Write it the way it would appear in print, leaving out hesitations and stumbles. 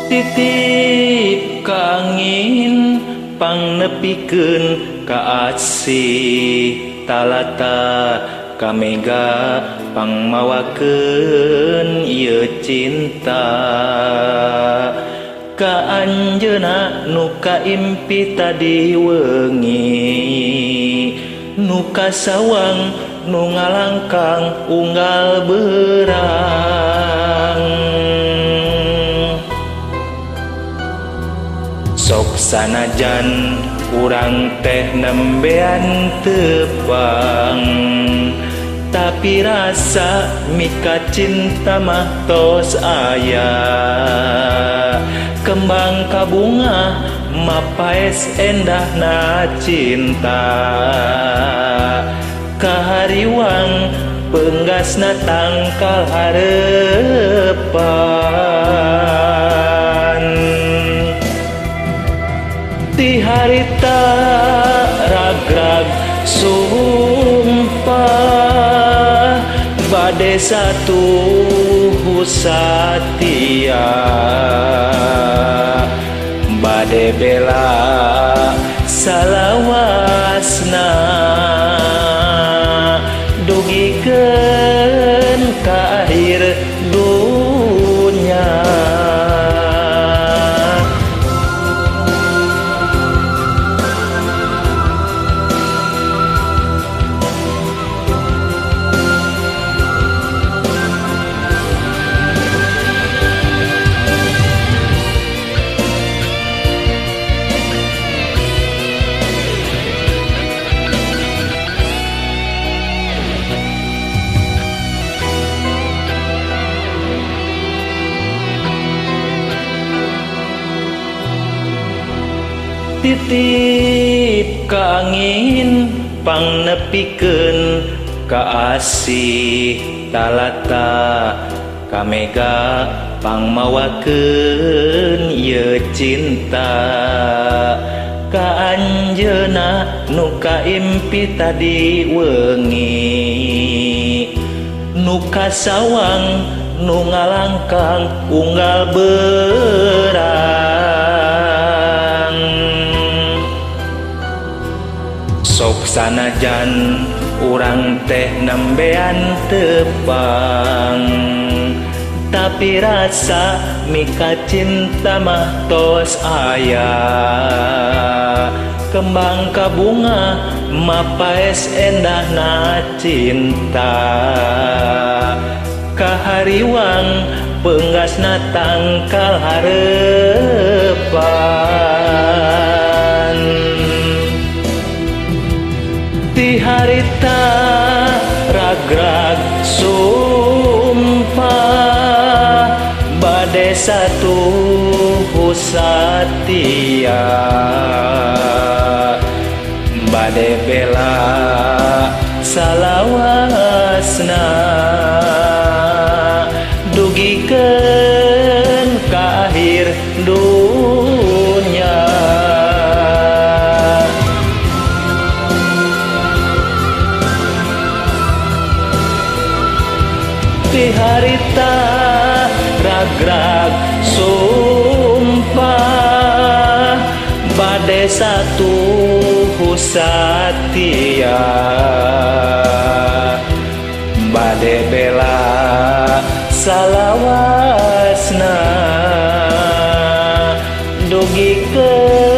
Titip ka angin pangnepikeun ka asih talata kamega pangmawakeun ieu cinta ka anjeunna nu kaimpi tadi wengi nu kasawang nu ngalangkang unggal beurang sok sanajan urang teh nembean tepang tapi rasa mika cinta mah tos aya kembang kabunga mapaes endahna cinta kahariwang penggasna tangkal harepan ti harita ragrag sumpah bade satu satia bade bela salawasna dugikeun ka akhir dunya titip ka angin pangnepikeun ka asih talata kamega pangmawakeun ieu cinta ka anjeunna nu kaimpi tadi wengi nu kasawang nu ngalangkang unggal beurang sok sanajan urang teh nembean tepang tapi rasa mika cinta mah tos aya kembang kabunga mapaes endahna cinta kahariwang penggasna tangkal harepan ti harita ragrag sumpah bade satu satia bade bela salawasna dugikeun ka akhir dunya ti harita ragrag sumpah bade satu satia bade bela salawasna dugikeun